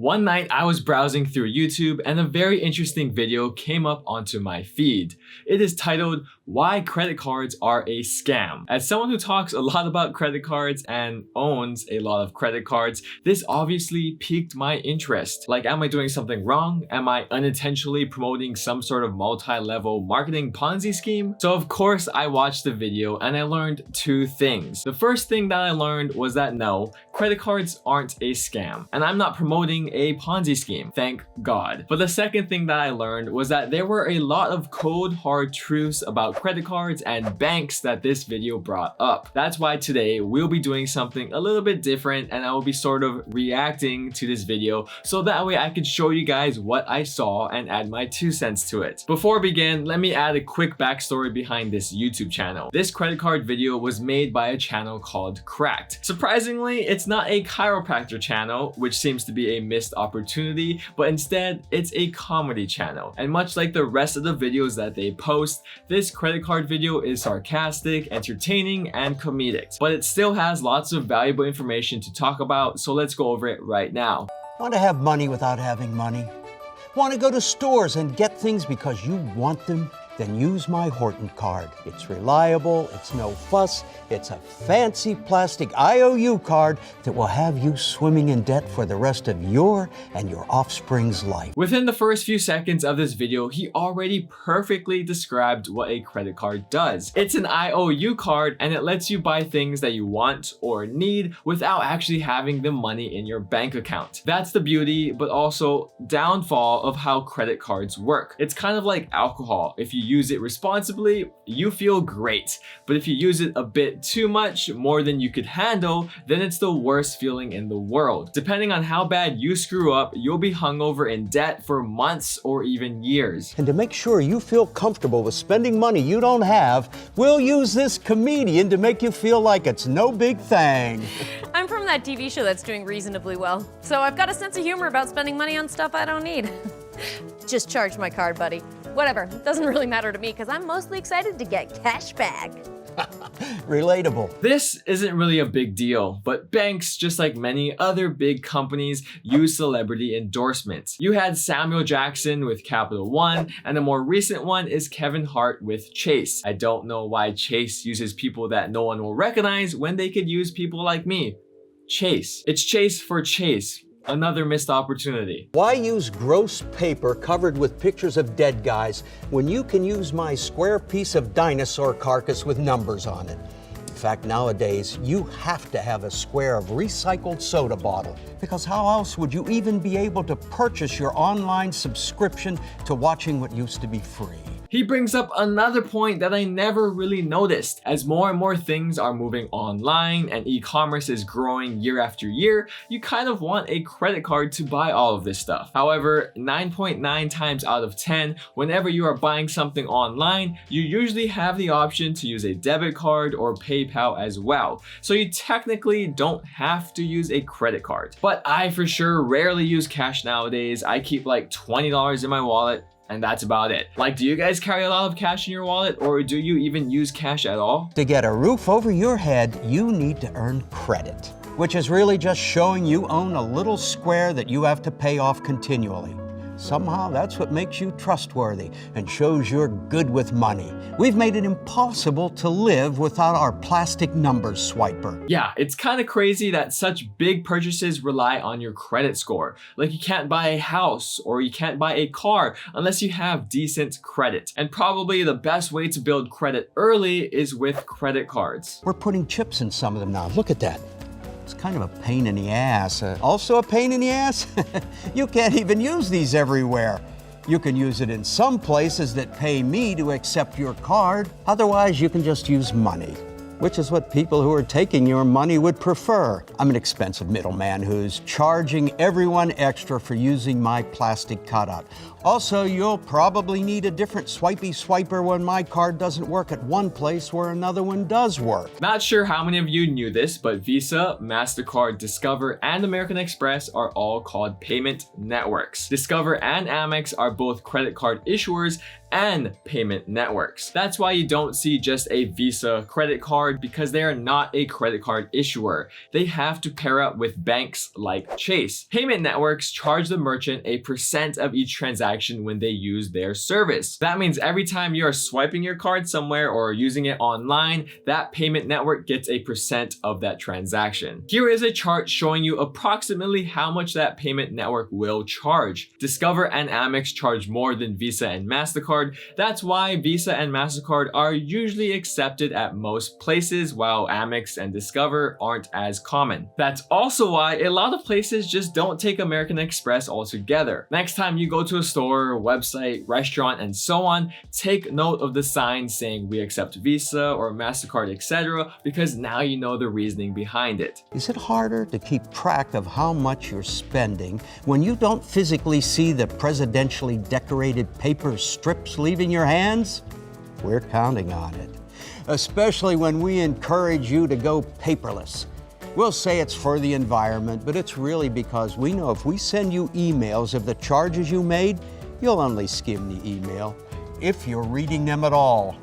One night I was browsing through YouTube and a very interesting video came up onto my feed. It is titled, "Why Credit Cards Are a Scam." As someone who talks a lot about credit cards and owns a lot of credit cards, this obviously piqued my interest. Like, am I doing something wrong? Am I unintentionally promoting some sort of multi-level marketing Ponzi scheme? So of course I watched the video and I learned two things. The first thing that I learned was that no, credit cards aren't a scam. And I'm not promoting a Ponzi scheme, thank God. But the second thing that I learned was that there were a lot of cold hard truths about credit cards and banks that this video brought up. That's why today we'll be doing something a little bit different and I will be sort of reacting to this video so that way I can show you guys what I saw and add my 2 cents to it. Before we begin, let me add a quick backstory behind this YouTube channel. This credit card video was made by a channel called Cracked. Surprisingly, it's not a chiropractor channel, which seems to be a missed opportunity, but instead it's a comedy channel. And much like the rest of the videos that they post, this credit card video is sarcastic, entertaining, and comedic. But it still has lots of valuable information to talk about, so let's go over it right now. Want to have money without having money? Want to go to stores and get things because you want them? Then use my Horton card. It's reliable, it's no fuss, it's a fancy plastic IOU card that will have you swimming in debt for the rest of your and your offspring's life. Within the first few seconds of this video, he already perfectly described what a credit card does. It's an IOU card and it lets you buy things that you want or need without actually having the money in your bank account. That's the beauty, but also downfall of how credit cards work. It's kind of like alcohol. If you use it responsibly, you feel great. But if you use it a bit too much, more than you could handle, then it's the worst feeling in the world. Depending on how bad you screw up, you'll be hungover in debt for months or even years. And to make sure you feel comfortable with spending money you don't have, we'll use this comedian to make you feel like it's no big thing. I'm from that TV show that's doing reasonably well, so I've got a sense of humor about spending money on stuff I don't need. Just charge my card, buddy. Whatever, it doesn't really matter to me because I'm mostly excited to get cash back. Relatable. This isn't really a big deal, but banks, just like many other big companies, use celebrity endorsements. You had Samuel Jackson with Capital One, and a more recent one is Kevin Hart with Chase. I don't know why Chase uses people that no one will recognize when they could use people like me. Chase. It's Chase for Chase. Another missed opportunity. Why use gross paper covered with pictures of dead guys when you can use my square piece of dinosaur carcass with numbers on it? In fact, nowadays, you have to have a square of recycled soda bottle because how else would you even be able to purchase your online subscription to watching what used to be free? He brings up another point that I never really noticed. As more and more things are moving online and e-commerce is growing year after year, you kind of want a credit card to buy all of this stuff. However, 9.9 times out of 10, whenever you are buying something online, you usually have the option to use a debit card or PayPal as well. So you technically don't have to use a credit card. But I for sure rarely use cash nowadays. I keep like $20 in my wallet, and that's about it. Like, do you guys carry a lot of cash in your wallet, or do you even use cash at all? To get a roof over your head, you need to earn credit, which is really just showing you own a little square that you have to pay off continually. Somehow that's what makes you trustworthy and shows you're good with money. We've made it impossible to live without our plastic numbers swiper. Yeah, it's kind of crazy that such big purchases rely on your credit score. Like, you can't buy a house or you can't buy a car unless you have decent credit. And probably the best way to build credit early is with credit cards. We're putting chips in some of them now. Look at that. It's kind of a pain in the ass. Also a pain in the ass? You can't even use these everywhere. You can use it in some places that pay me to accept your card. Otherwise, you can just use money, which is what people who are taking your money would prefer. I'm an expensive middleman who's charging everyone extra for using my plastic cutout. Also, you'll probably need a different swipey swiper when my card doesn't work at one place where another one does work. Not sure how many of you knew this, but Visa, MasterCard, Discover, and American Express are all called payment networks. Discover and Amex are both credit card issuers, and payment networks. That's why you don't see just a Visa credit card, because they are not a credit card issuer. They have to pair up with banks like Chase. Payment networks charge the merchant a percent of each transaction when they use their service. That means every time you are swiping your card somewhere or using it online, that payment network gets a percent of that transaction. Here is a chart showing you approximately how much that payment network will charge. Discover and Amex charge more than Visa and MasterCard. That's why Visa and MasterCard are usually accepted at most places, while Amex and Discover aren't as common. That's also why a lot of places just don't take American Express altogether. Next time you go to a store, website, restaurant, and so on, take note of the sign saying we accept Visa or MasterCard, etc., because now you know the reasoning behind it. Is it harder to keep track of how much you're spending when you don't physically see the presidentially decorated paper strips leaving your hands? We're counting on it, especially when we encourage you to go paperless. We'll say it's for the environment, but it's really because we know if we send you emails of the charges you made, you'll only skim the email, if you're reading them at all.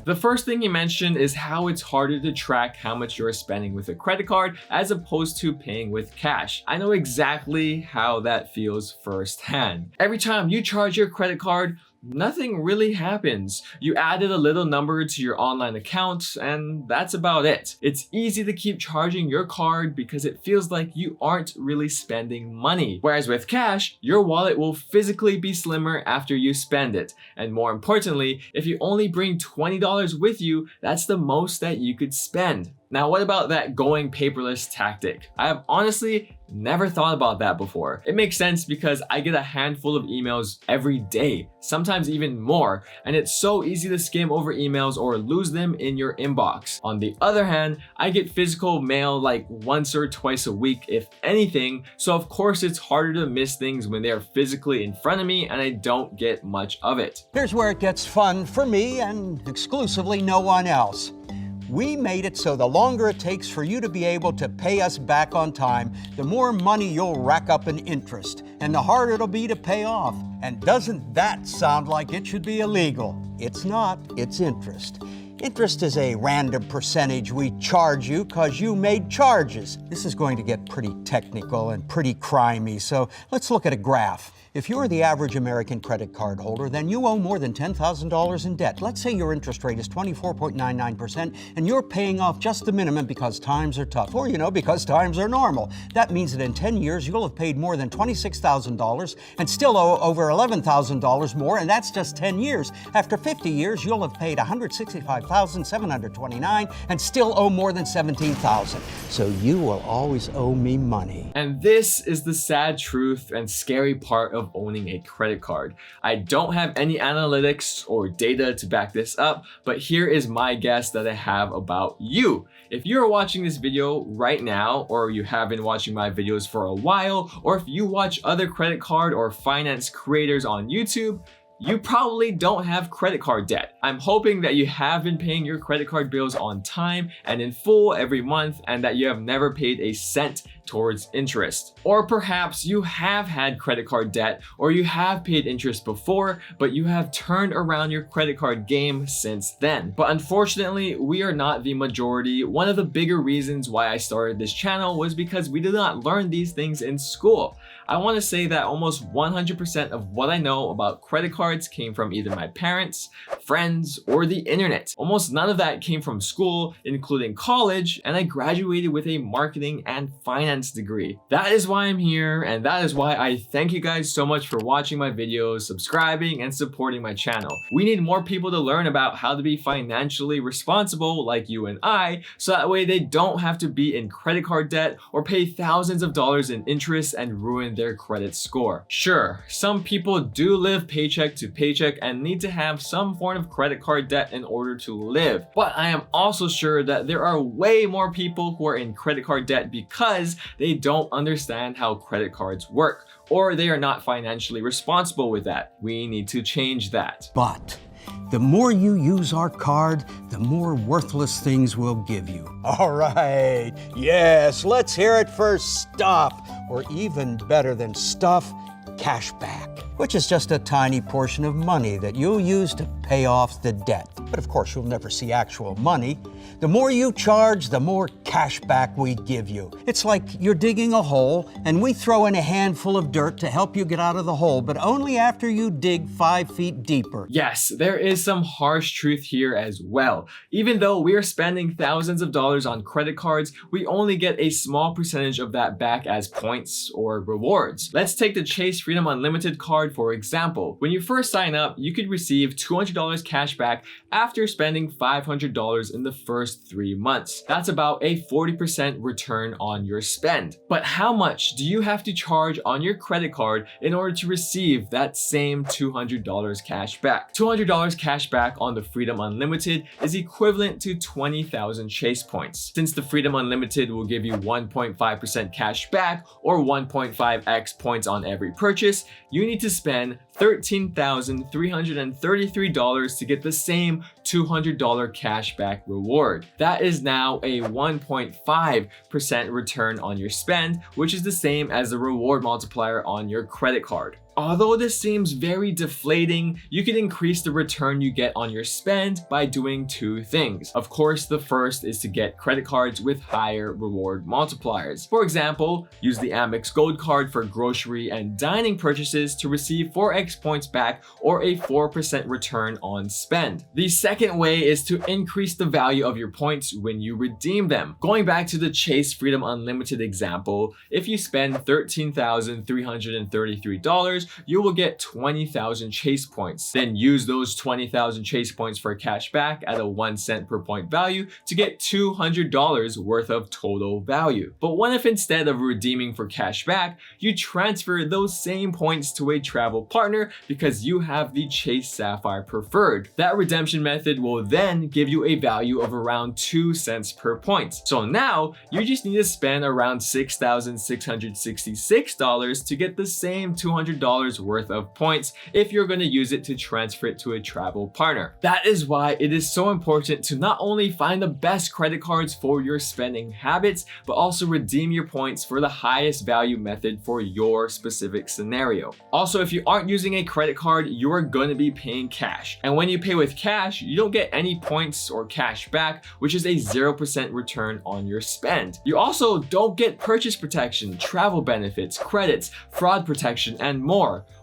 The first thing you mentioned is how it's harder to track how much you're spending with a credit card as opposed to paying with cash. I know exactly how that feels firsthand. Every time you charge your credit card, nothing really happens. You added a little number to your online account, and that's about it. It's easy to keep charging your card because it feels like you aren't really spending money. Whereas with cash, your wallet will physically be slimmer after you spend it. And more importantly, if you only bring $20 with you, that's the most that you could spend. Now, what about that going paperless tactic? I have honestly never thought about that before. It makes sense because I get a handful of emails every day, sometimes even more, and it's so easy to skim over emails or lose them in your inbox. On the other hand, I get physical mail like once or twice a week, if anything, so of course it's harder to miss things when they are physically in front of me and I don't get much of it. Here's where it gets fun for me and exclusively no one else. We made it so the longer it takes for you to be able to pay us back on time, the more money you'll rack up in interest, and the harder it'll be to pay off. And doesn't that sound like it should be illegal? It's not, it's interest. Interest is a random percentage we charge you because you made charges. This is going to get pretty technical and pretty crimey, so let's look at a graph. If you're the average American credit card holder, then you owe more than $10,000 in debt. Let's say your interest rate is 24.99% and you're paying off just the minimum because times are tough, or because times are normal. That means that in 10 years, you'll have paid more than $26,000 and still owe over $11,000 more, and that's just 10 years. After 50 years, you'll have paid $165,729 and still owe more than $17,000. So you will always owe me money. And this is the sad truth and scary part of owning a credit card. I don't have any analytics or data to back this up, but here is my guess that I have about you. If you're watching this video right now, or you have been watching my videos for a while, or if you watch other credit card or finance creators on YouTube, you probably don't have credit card debt. I'm hoping that you have been paying your credit card bills on time and in full every month, and that you have never paid a cent towards interest. Or perhaps you have had credit card debt, or you have paid interest before, but you have turned around your credit card game since then. But unfortunately, we are not the majority. One of the bigger reasons why I started this channel was because we did not learn these things in school. I want to say that almost 100% of what I know about credit cards came from either my parents, friends, or the internet. Almost none of that came from school, including college, and I graduated with a marketing and finance degree. That is why I'm here, and that is why I thank you guys so much for watching my videos, subscribing, and supporting my channel. We need more people to learn about how to be financially responsible like you and I, so that way they don't have to be in credit card debt or pay thousands of dollars in interest and ruin their credit score. Sure, some people do live paycheck to paycheck and need to have some form of credit card debt in order to live. But I am also sure that there are way more people who are in credit card debt because they don't understand how credit cards work, or they are not financially responsible with that. We need to change that. But the more you use our card, the more worthless things we'll give you. All right, yes, let's hear it for stuff, or even better than stuff, cash back. which is just a tiny portion of money that you'll use to pay off the debt. But of course, you'll never see actual money. The more you charge, the more cash back we give you. It's like you're digging a hole and we throw in a handful of dirt to help you get out of the hole, but only after you dig 5 feet deeper. Yes, there is some harsh truth here as well. Even though we are spending thousands of dollars on credit cards, we only get a small percentage of that back as points or rewards. Let's take the Chase Freedom Unlimited card for example. When you first sign up, you could receive $200 cash back after spending $500 in the first 3 months. That's about a 40% return on your spend. But how much do you have to charge on your credit card in order to receive that same $200 cash back? $200 cash back on the Freedom Unlimited is equivalent to 20,000 Chase points. Since the Freedom Unlimited will give you 1.5% cash back or 1.5x points on every purchase, you need to spend $13,333 to get the same $200 cashback reward. That is now a 1.5% return on your spend, which is the same as the reward multiplier on your credit card. Although this seems very deflating, you can increase the return you get on your spend by doing 2 things. Of course, the first is to get credit cards with higher reward multipliers. For example, use the Amex Gold card for grocery and dining purchases to receive 4x points back or a 4% return on spend. The second way is to increase the value of your points when you redeem them. Going back to the Chase Freedom Unlimited example, if you spend $13,333, you will get 20,000 Chase points. Then use those 20,000 Chase points for cash back at a 1 cent per point value to get $200 worth of total value. But what if instead of redeeming for cash back, you transfer those same points to a travel partner because you have the Chase Sapphire Preferred? That redemption method will then give you a value of around 2 cents per point. So now you just need to spend around $6,666 to get the same $200 worth of points if you're going to use it to transfer it to a travel partner. That is why it is so important to not only find the best credit cards for your spending habits, but also redeem your points for the highest value method for your specific scenario. Also, if you aren't using a credit card, you are going to be paying cash. And when you pay with cash, you don't get any points or cash back, which is a 0% return on your spend. You also don't get purchase protection, travel benefits, credits, fraud protection, and more.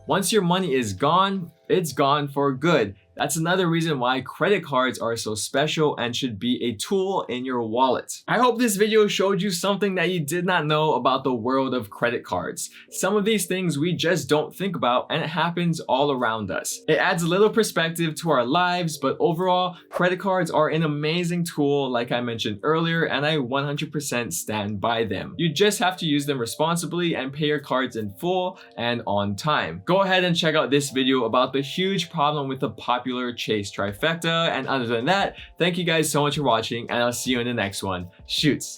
Once your money is gone, it's gone for good. That's another reason why credit cards are so special and should be a tool in your wallet. I hope this video showed you something that you did not know about the world of credit cards. Some of these things we just don't think about, and it happens all around us. It adds a little perspective to our lives, but overall, credit cards are an amazing tool like I mentioned earlier, and I 100% stand by them. You just have to use them responsibly and pay your cards in full and on time. Go ahead and check out this video about the huge problem with the popular Chase Trifecta, and other than that, thank you guys so much for watching, and I'll see you in the next one. Shoots!